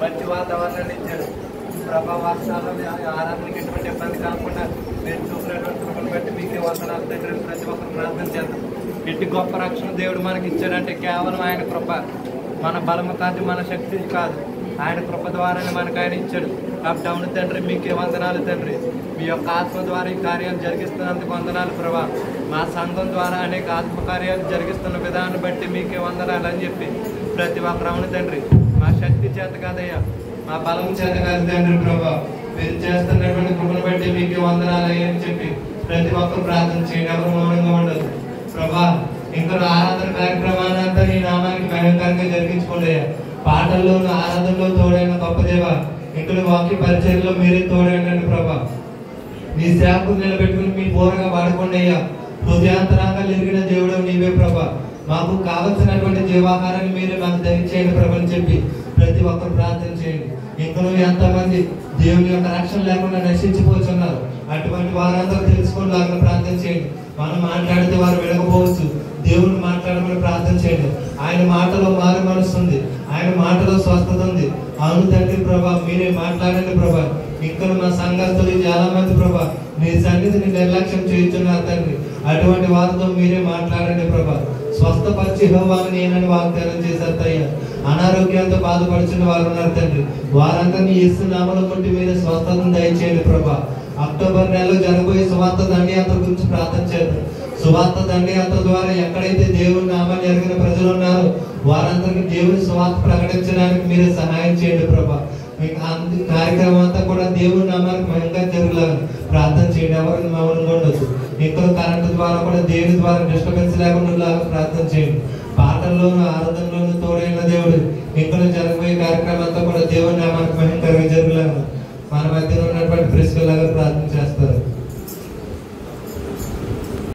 మంచి వాతావరణాన్ని ఇచ్చాడు. ప్రభావాసాలను ఆరాధనకి ఎటువంటి ఇబ్బంది కాకుండా మీరు చూసినటువంటి కృపను బట్టి మీకే వందనాలు తండ్రి. ప్రతి ఒక్కరు ప్రార్థన చేద్దాం. ఇట్టి గొప్ప రక్షణ దేవుడు మనకి ఇచ్చాడంటే కేవలం ఆయన కృప. మన బలము కాదు, మన శక్తి కాదు, ఆయన కృప ద్వారానే మనకు ఆయన ఇచ్చాడు. కాబట్టి అవును తండ్రి, మీకే వందనాలు తండ్రి. మీ యొక్క ఆత్మ ద్వారా ఈ కార్యాలు జరిగిస్తున్నందుకు వందనాలు ప్రభా. మా సంఘం ద్వారా అనేక ఆత్మకార్యాలు జరిగిస్తున్న విధానం బట్టి మీకే వందనాలు అని చెప్పి ప్రతి ఒక్కరు అవును తండ్రి, మా శక్తి చేత కాదయ్యా, మా బలం చేత కాదు తండ్రి ప్రభా, మీరు చేస్తున్నటువంటి కృపను బట్టి మీకే వందనాలు అని చెప్పి ప్రతి ఒక్కరు ప్రార్థన చేయండి. ఎవరు మౌనంగా ఉండదు ప్రభా. ఇంకా ఆరాధన కార్యక్రమాలంతా నీ నామానికి భయంకరంగా జరిగించుకోండి. పాటల్లోనూ ఆరాధనలో తోడైన గొప్ప దేవ, ఇంకా వాక్య పరిచయంలో మీరే తోడైనండి ప్రభా. మీ సేవకు నిలబెట్టుకుని మీ పూరగా వాడుకోండి అయ్యా. హృదయాంతరంగా ఎరిగిన దేవుడు నీవే ప్రభా. మాకు కావలసినటువంటి జీవాహారాన్ని మీరే మాకు దయచేయండి ప్రభు అని చెప్పి ప్రతి ఒక్కరు ప్రార్థన చేయండి. ఇంకా ఎంతమంది దేవుని యొక్క రక్షణ లేకుండా నశించిపోతున్నారు, అటువంటి వారందరూ తెలుసుకోవడానికి ప్రార్థన చేయండి. మనం మాట్లాడితే వారు వినకపోవచ్చు, దేవుని మాట్లాడమని ప్రార్థన చేయండి. ఆయన మాటలో మారు మనసు ఉంది, ఆయన మాటలో స్వస్థత ఉంది. అవును తండ్రి ప్రభా, మీరే మాట్లాడండి ప్రభా. ఇక్కడ మా సంఘస్థులు చాలా మంది ప్రభా మీ సన్నిధిని నిర్లక్ష్యం చేస్తున్నారు తండ్రి. అటువంటి వారితో మీరే మాట్లాడండి ప్రభా. స్వస్థపరిచి యెహోవాను నేనని వాగ్దానం చేశారు అయ్యా. అనారోగ్యంతో బాధపడుచున్న వారు ఉన్నారు తండ్రి, వారందరినీ యేసు నామములో బట్టి మీరు స్వస్థతను దయచేయండి ప్రభా. అక్టోబర్ నెలలో జరగబోయే సువార్త దండయాత్ర గురించి ప్రార్థన చేద్దాం. సువార్త దండయాత్ర ద్వారా ఎక్కడైతే దేవుని నామాన్ని ఎరిగిన ప్రజలు ఉన్నారో వారందరికీ దేవుని సువార్త ప్రకటించడానికి మీరే సహాయం చేయండి ప్రభా. కార్యక్రమం అంతా కూడా దేవుని నామానికి మహిమగా జరుగులాగా ప్రార్థన చేయండి. ఎవరిని మౌనంగా ఉండొద్దు. ఇక్కడ కరెంటు ద్వారా కూడా దేవుని ద్వారా డిస్టర్బెన్స్ లేకుండా ప్రార్థన చేయండి. పాటల్లోనూ ఆరాధనలోనూ తోడైన దేవుడు ఇక్కడ జరగబోయే కార్యక్రమం అంతా కూడా దేవుని నామానికి మహిమకరంగా జరుగులాగా మన మధ్యలో ఉన్నటువంటి ప్రెస్కలాగా ప్రార్థన చేస్తారు.